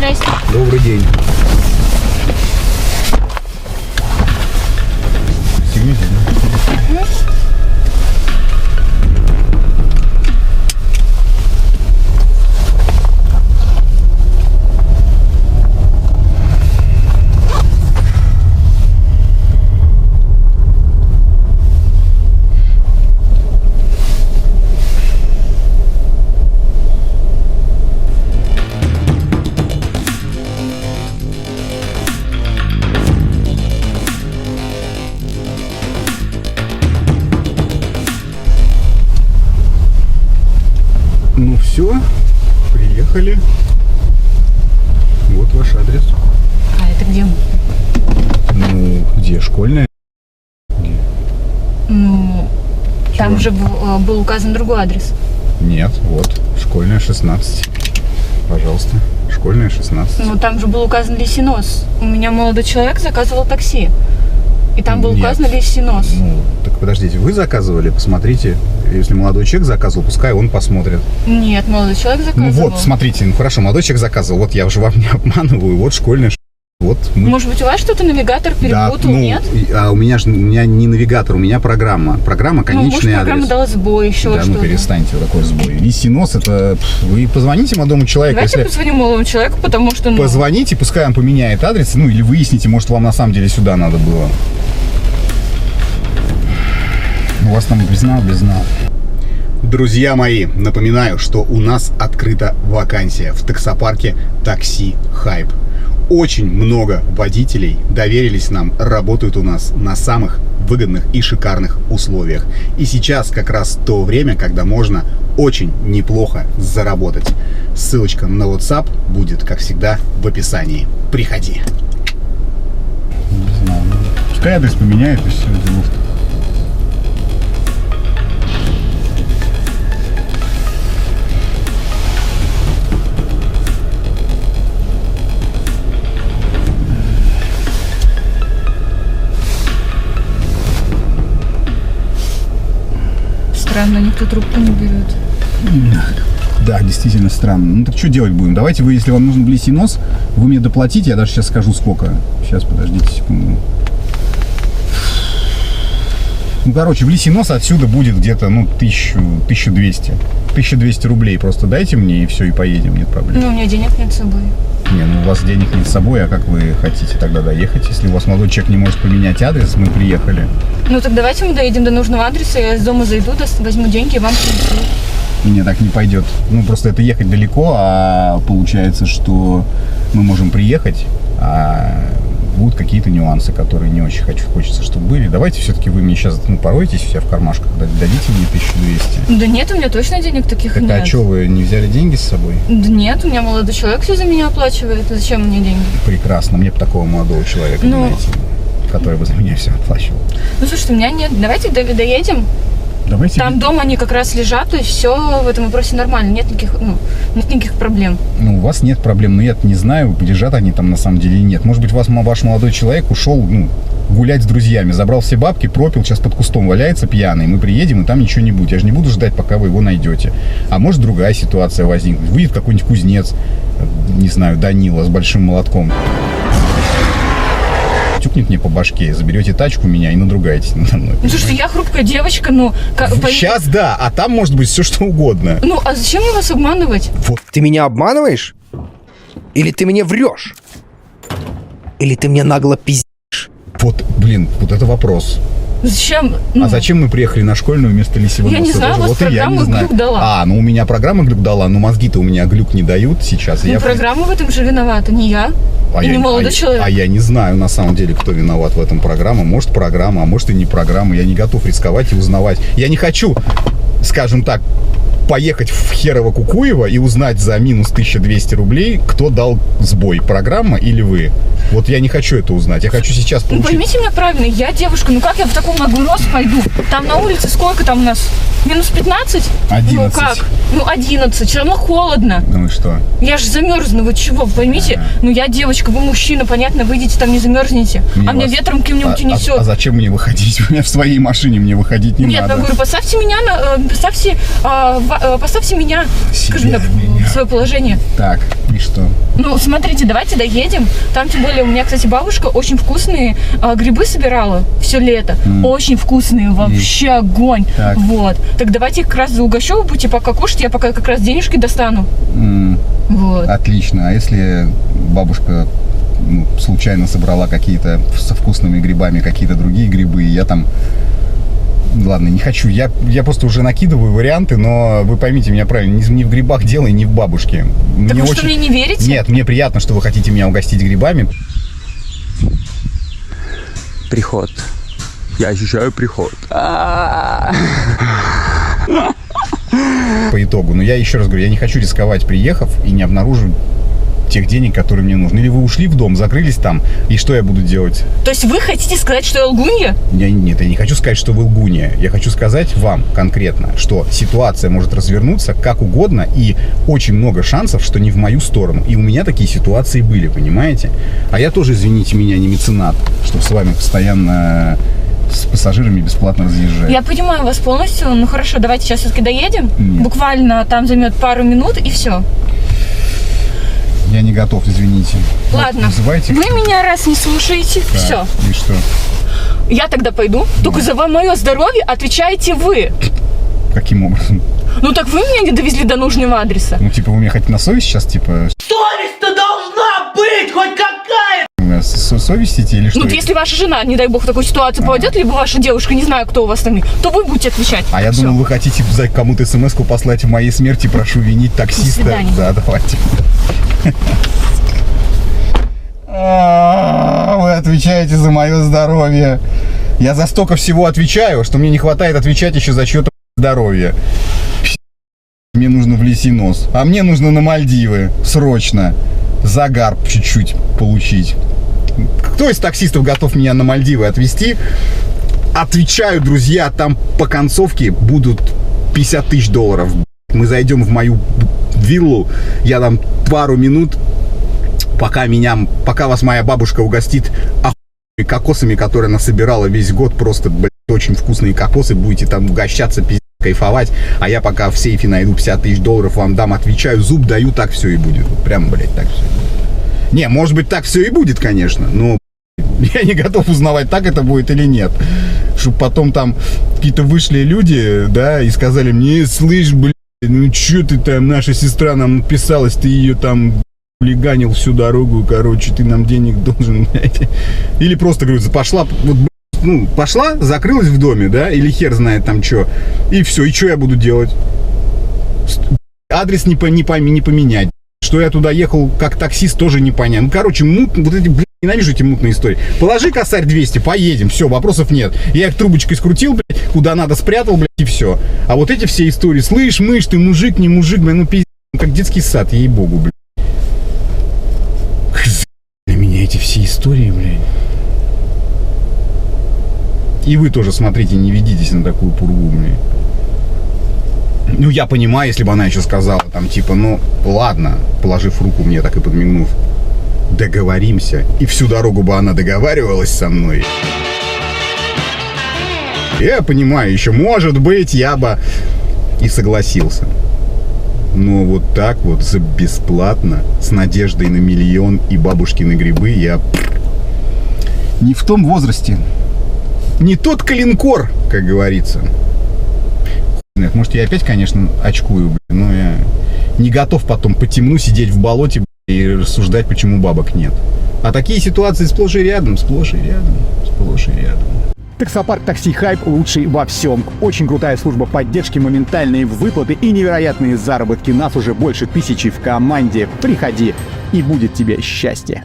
Здрасте. Добрый день. Ну все, приехали. Вот ваш адрес. А это где? Ну, где? Школьная? Где? Ну, там же был указан другой адрес. Нет, вот. Школьная 16. Пожалуйста. Школьная 16. Ну, там же был указан Лисинос. У меня молодой человек заказывал такси. И там был указан Лисинос. Ну, так подождите, вы заказывали? Посмотрите. Если молодой человек заказывал, пускай он посмотрит. Нет, молодой человек заказывал. Ну вот, смотрите, ну хорошо, молодой человек заказывал. Вот я уже вам не обманываю. Вот школьная. Вот мы... Может быть, у вас что-то навигатор перепутал, да, ну, нет? А у меня не навигатор, у меня программа. Программа конечный адрес. Программа дала сбой, еще да, что-то. ну перестаньте, вот такой сбой. Лисинос, это... Вы позвоните молодому человеку. Давайте позвоним молодому человеку, потому что... Позвоните, пускай он поменяет адрес, ну или выясните, может, вам на самом деле сюда надо было. У вас там без на. Друзья мои, напоминаю, что у нас открыта вакансия в таксопарке Такси Хайп. Очень много водителей доверились нам, работают у нас на самых выгодных и шикарных условиях. И сейчас как раз то время, когда можно очень неплохо заработать. Ссылочка на WhatsApp будет, как всегда, в описании. Приходи. Не знаю. Пускай адрес поменяет и все. Странно, никто трубку не берет. Да, действительно странно. Ну так что делать будем? Давайте вы, если вам нужен Лисинос, вы мне доплатите, я даже сейчас скажу сколько. Сейчас, подождите секунду. Ну, короче, в Лисинос отсюда будет где-то, ну, 1200. 1200 рублей просто дайте мне, и все, и поедем, нет проблем. Ну, у меня денег нет с собой. Не, ну у вас денег нет с собой, а как вы хотите тогда доехать? Если у вас молодой человек не может поменять адрес, мы приехали. Ну так давайте мы доедем до нужного адреса, я из дома зайду, возьму деньги и вам принесу. Не, так не пойдет. Ну просто это ехать далеко, а получается, что мы можем приехать, а будут какие-то нюансы, которые не очень хочется, чтобы были. Давайте все-таки вы мне сейчас пороетесь у себя в кармашках, дадите мне 1200. Да нет, у меня точно денег таких так, нет. А что, вы не взяли деньги с собой? Да нет, у меня молодой человек все за меня оплачивает. Зачем мне деньги? Прекрасно, мне бы такого молодого человека, знаете, который бы за меня все оплачивал. Ну слушайте, у меня нет. Давайте доедем. Давайте. Там дома они как раз лежат, то есть все в этом вопросе нормально, нет никаких проблем. Ну, у вас нет проблем, но я-то не знаю, лежат они там на самом деле или нет. Может быть, ваш молодой человек ушел, гулять с друзьями, забрал все бабки, пропил, сейчас под кустом валяется пьяный, мы приедем, и там ничего не будет. Я же не буду ждать, пока вы его найдете. А может, другая ситуация возникнет. Выйдет какой-нибудь кузнец, не знаю, Данила с большим молотком. Тюкнет мне по башке, заберете тачку меня и надругаетесь надо мной. Ну, слушайте, я хрупкая девочка, Сейчас да, а там может быть все что угодно. Ну, а зачем мне вас обманывать? Вот. Ты меня обманываешь? Или ты мне врешь? Или ты мне нагло пиздишь? Вот, блин, вот это вопрос. Зачем? А зачем мы приехали на школьную вместо Лисиноса? Я не знаю, у вас программа глюк дала. Ну у меня программа глюк дала, но мозги-то у меня глюк не дают сейчас. Ну, программа в этом же виновата, не я. И не молодой человек. А я не знаю, на самом деле, кто виноват в этом программе. Может, программа, а может и не программа. Я не готов рисковать и узнавать. Я не хочу, скажем так, поехать в Херово-Кукуево и узнать за минус 1200 рублей, кто дал сбой, программа или вы. Вот я не хочу это узнать. Я хочу сейчас Ну, получить... поймите меня правильно, я девушка, ну как я в таком нагроз пойду? Там на улице сколько там у нас? Минус 15? 11. Ну как? Ну 11, все равно холодно. Ну и что? Я же замерзну, вы чего, вы поймите? Ну я девочка, вы мужчина, понятно, выйдете там не замерзнете. А меня вас- ветром кем-нибудь унесет. А зачем мне выходить? У меня в своей машине мне выходить не Нет, надо. я говорю, поставьте меня, поставьте меня, скажем так, меня. в свое положение. Так, и что? Ну, смотрите, давайте доедем. Там, тем более, у меня, кстати, бабушка очень вкусные грибы собирала все лето. Очень вкусные, вообще огонь. Так. Вот. Так давайте как раз угощу, вы будете пока кушать, я пока как раз денежки достану. Вот. Отлично. А если бабушка случайно собрала какие-то со вкусными грибами какие-то другие грибы, и я там... Ладно, не хочу. Я просто уже накидываю варианты, но вы поймите меня правильно, не в грибах дело и не в бабушке. Так вы что, мне не верите? Нет, мне приятно, что вы хотите меня угостить грибами. Приход. Я ощущаю приход. По итогу. Но я еще раз говорю, я не хочу рисковать, приехав, и не обнаружить тех денег, которые мне нужны. Или вы ушли в дом, закрылись там, и что я буду делать? То есть вы хотите сказать, что я лгунья? Нет, я не хочу сказать, что вы лгунья. Я хочу сказать вам конкретно, что ситуация может развернуться как угодно, и очень много шансов, что не в мою сторону. И у меня такие ситуации были, понимаете? А я тоже, извините меня, не меценат, что с вами постоянно с пассажирами бесплатно разъезжаю. Я понимаю вас полностью. Ну хорошо, давайте сейчас все-таки доедем. Нет. Буквально там займет пару минут, и все. Я не готов, извините. Ладно. Вот, вызывайте. Вы меня раз не слушаете, Так, все. И что? Я тогда пойду. Только за мое здоровье отвечаете вы. Каким образом? Ну так вы меня не довезли до нужного адреса. Ну, типа, вы меня хотите на совесть сейчас, типа, Совесть-то должна быть хоть какая! совестите или что? Ну, вот если ваша жена, не дай бог, в такую ситуацию попадет, либо ваша девушка, не знаю, кто у вас там, то вы будете отвечать. А я Всё. думал, вы хотите кому-то смс-ку послать в моей смерти, прошу винить таксиста. До свидания. Да, давайте. Вы отвечаете за мое здоровье. Я за столько всего отвечаю, что мне не хватает отвечать еще за чье-то здоровье. Мне нужно в Лисинос. А мне нужно на Мальдивы. Срочно. Загар чуть-чуть получить. Кто из таксистов готов меня на Мальдивы отвезти? Отвечаю, друзья, там по концовке будут 50 тысяч долларов. Мы зайдем в мою виллу, я там пару минут, пока вас моя бабушка угостит кокосами, которые она собирала весь год, просто, блядь, очень вкусные кокосы, будете там угощаться, пиздец, кайфовать, а я пока в сейфе найду 50 тысяч долларов, вам дам, отвечаю, зуб даю, так все и будет. Вот прямо, блядь, так все и будет. Не, может быть, так все и будет, конечно, но я не готов узнавать, так это будет или нет. Чтобы потом там какие-то вышли люди, да, и сказали мне: слышь, блядь, ну чё ты там, наша сестра нам написалась, ты ее там хулиганил всю дорогу, короче, ты нам денег должен, блядь. Или просто, говорю, пошла, вот, ну, пошла, закрылась в доме, да, или хер знает там что, и все, и что я буду делать? Адрес не поменять. Что я туда ехал как таксист, тоже не понятно. Ну, короче, вот эти, блядь, ненавижу эти мутные истории. Положи косарь 200, поедем, все, вопросов нет. Я их трубочкой скрутил, блядь, куда надо спрятал, блядь, и все. А вот эти все истории, слышь, мышь, ты мужик, не мужик, блядь, ну пиздец, как детский сад, ей-богу, блядь. Для меня эти все истории, блядь. И вы тоже, смотрите, не ведитесь на такую пургу, блядь. Ну, я понимаю, если бы она еще сказала, там, типа, ну, ладно, положив руку мне, так и подмигнув, договоримся. И всю дорогу бы она договаривалась со мной. Я понимаю, еще, может быть, я бы и согласился. Но вот так вот, за бесплатно, с надеждой на миллион и бабушкины грибы, я не в том возрасте. Не тот калинкор, как говорится. Может, я опять, конечно, очкую, но я не готов потом по темну сидеть в болоте и рассуждать, почему бабок нет. А такие ситуации сплошь и рядом, сплошь и рядом, сплошь и рядом. Таксопарк Такси Хайп лучший во всем. Очень крутая служба поддержки, моментальные выплаты и невероятные заработки. Нас уже больше 1000 в команде. Приходи, и будет тебе счастье.